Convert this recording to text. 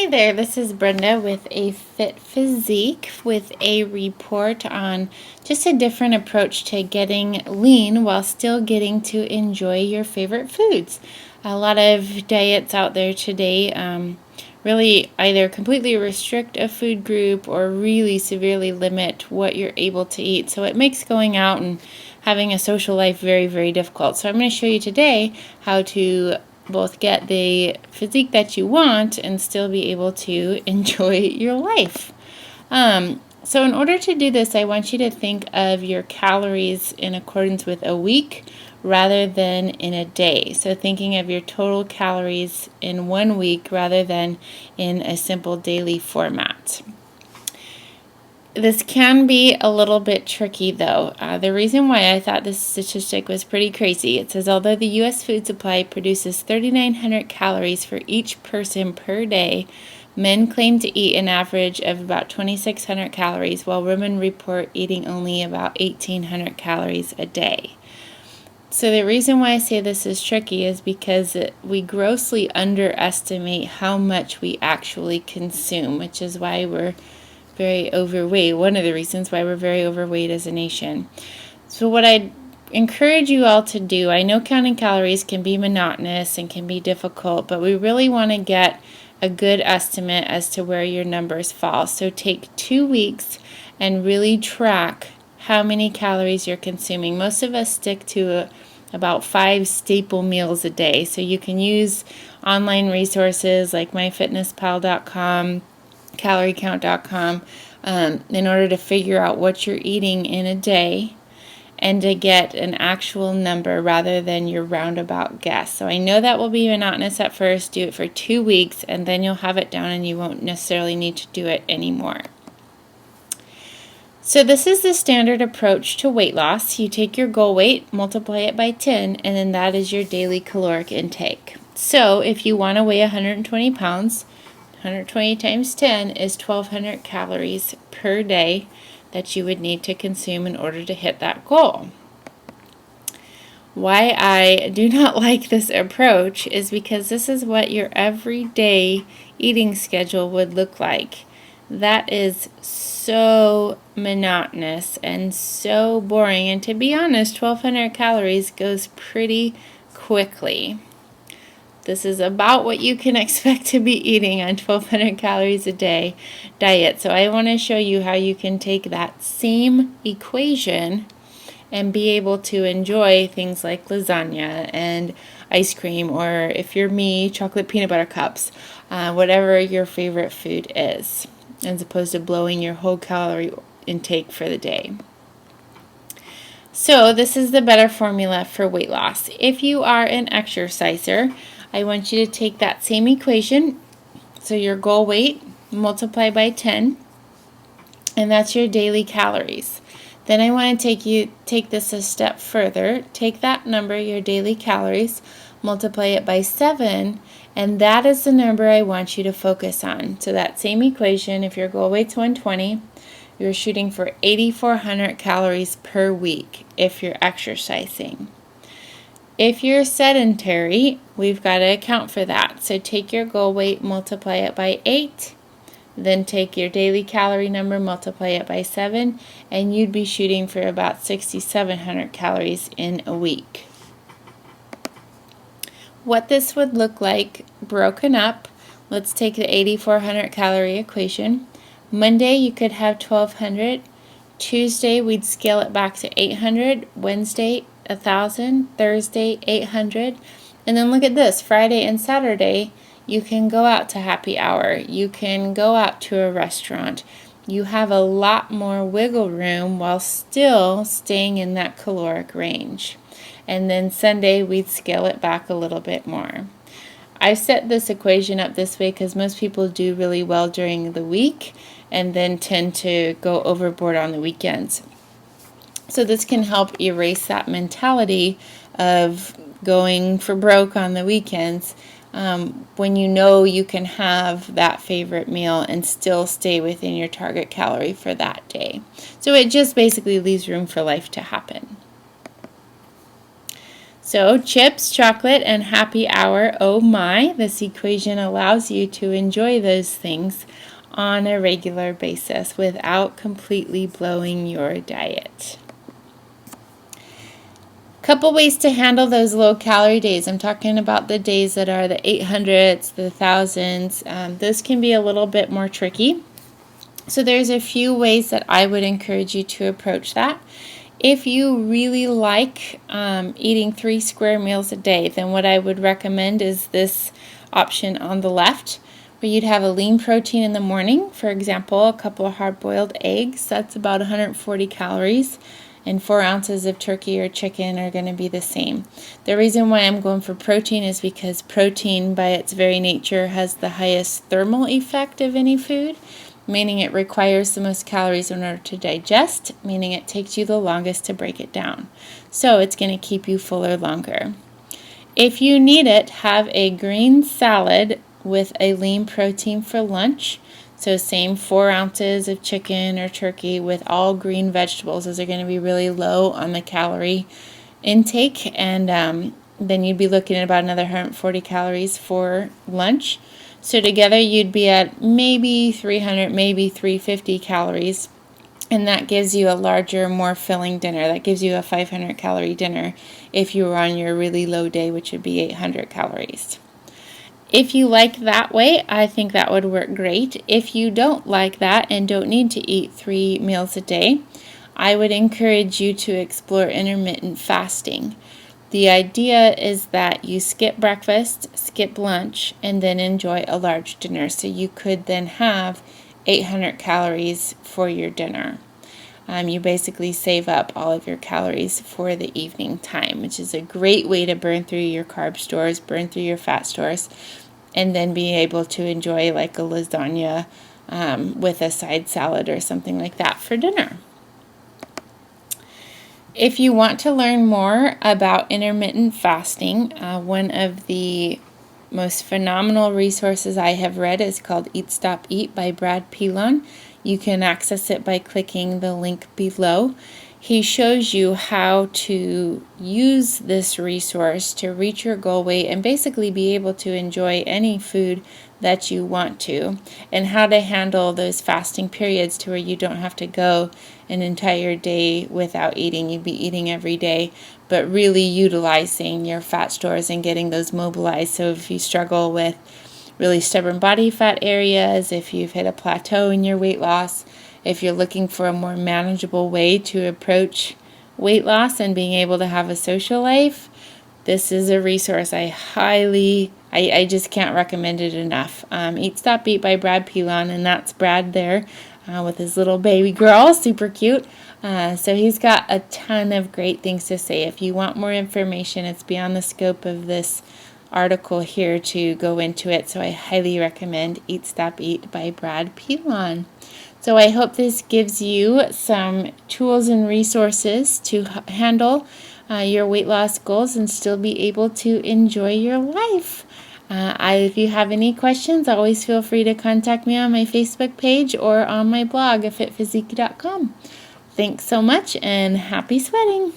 Hi there, this is Brenda with a Fit Physique with a report on just a different approach to getting lean while still getting to enjoy your favorite foods. A lot of diets out there today really either completely restrict a food group or really severely limit what you're able to eat. So it makes going out and having a social life very, very difficult. So I'm going to show you today how to both get the physique that you want and still be able to enjoy your life. So in order to do this, I want you to think of your calories in accordance with a week rather than in a day. So thinking of your total calories in 1 week rather than in a simple daily format. This can be a little bit tricky though. The reason why I thought this statistic was pretty crazy, it says although the U.S. food supply produces 3,900 calories for each person per day, men claim to eat an average of about 2,600 calories, while women report eating only about 1,800 calories a day. So the reason why I say this is tricky is because we grossly underestimate how much we actually consume, which is why we're very overweight. One of the reasons why we're very overweight as a nation. So what I encourage you all to do, I know counting calories can be monotonous and can be difficult, but we really want to get a good estimate as to where your numbers fall. So take 2 weeks and really track how many calories you're consuming. Most of us stick to about 5 staple meals a day. So you can use online resources like myfitnesspal.com, caloriecount.com in order to figure out what you're eating in a day and to get an actual number rather than your roundabout guess. So I know that will be monotonous at first. Do it for 2 weeks and then you'll have it down and you won't necessarily need to do it anymore. So this is the standard approach to weight loss. You take your goal weight, multiply it by 10, and then that is your daily caloric intake. So if you want to weigh 120 pounds, 120 times 10 is 1,200 calories per day that you would need to consume in order to hit that goal. Why I do not like this approach is because this is what your everyday eating schedule would look like. That is so monotonous and so boring, and to be honest, 1,200 calories goes pretty quickly. This is about what you can expect to be eating on 1,200 calories a day diet. So I want to show you how you can take that same equation and be able to enjoy things like lasagna and ice cream, or if you're me, chocolate peanut butter cups, whatever your favorite food is, as opposed to blowing your whole calorie intake for the day. So this is the better formula for weight loss. If you are an exerciser, I want you to take that same equation, so your goal weight, multiply by 10, and that's your daily calories. Then I want to take this a step further. Take that number, your daily calories, multiply it by 7, and that is the number I want you to focus on. So that same equation, if your goal weight's 120, you're shooting for 8,400 calories per week if you're exercising. If you're sedentary, we've got to account for that. So take your goal weight, multiply it by 8, then take your daily calorie number, multiply it by 7, and you'd be shooting for about 6,700 calories in a week. What this would look like broken up, let's take the 8,400 calorie equation. Monday you could have 1,200. Tuesday we'd scale it back to 800. Wednesday 1,000, Thursday 800, and then look at this, Friday and Saturday you can go out to happy hour, you can go out to a restaurant, you have a lot more wiggle room while still staying in that caloric range. And then Sunday we'd scale it back a little bit more. I've set this equation up this way because most people do really well during the week and then tend to go overboard on the weekends. So this can help erase that mentality of going for broke on the weekends when you know you can have that favorite meal and still stay within your target calorie for that day. So it just basically leaves room for life to happen. So chips, chocolate, and happy hour, oh my, this equation allows you to enjoy those things on a regular basis without completely blowing your diet. Couple ways to handle those low-calorie days. I'm talking about the days that are the 800s, the thousands. Those can be a little bit more tricky. So there's a few ways that I would encourage you to approach that. If you really like eating 3 square meals a day, then what I would recommend is this option on the left, where you'd have a lean protein in the morning. For example, a couple of hard-boiled eggs. That's about 140 calories. And 4 ounces of turkey or chicken are going to be the same. The reason why I'm going for protein is because protein, by its very nature, has the highest thermal effect of any food, meaning it requires the most calories in order to digest, meaning it takes you the longest to break it down. So it's going to keep you fuller longer. If you need it, have a green salad with a lean protein for lunch. So same 4 ounces of chicken or turkey with all green vegetables. Those are going to be really low on the calorie intake. And then you'd be looking at about another 140 calories for lunch. So together you'd be at maybe 300, maybe 350 calories. And that gives you a larger, more filling dinner. That gives you a 500 calorie dinner if you were on your really low day, which would be 800 calories. If you like that way, I think that would work great. If you don't like that and don't need to eat 3 meals a day, I would encourage you to explore intermittent fasting. The idea is that you skip breakfast, skip lunch, and then enjoy a large dinner. So you could then have 800 calories for your dinner. You basically save up all of your calories for the evening time, which is a great way to burn through your carb stores, burn through your fat stores, and then be able to enjoy like a lasagna with a side salad or something like that for dinner. If you want to learn more about intermittent fasting, one of the most phenomenal resources I have read is called Eat, Stop, Eat by Brad Pilon. You can access it by clicking the link below. He shows you how to use this resource to reach your goal weight and basically be able to enjoy any food that you want to, and how to handle those fasting periods to where you don't have to go an entire day without eating. You'd be eating every day, but really utilizing your fat stores and getting those mobilized. So if you struggle with really stubborn body fat areas, if you've hit a plateau in your weight loss, if you're looking for a more manageable way to approach weight loss and being able to have a social life, this is a resource I just can't recommend it enough. Eat, Stop, Eat by Brad Pilon, and that's Brad there with his little baby girl, super cute. So he's got a ton of great things to say. If you want more information, it's beyond the scope of this article here to go into it. So I highly recommend Eat, Stop, Eat by Brad Pilon. So I hope this gives you some tools and resources to handle your weight loss goals and still be able to enjoy your life. If you have any questions, always feel free to contact me on my Facebook page or on my blog at fitphysique.com. Thanks so much and happy sweating!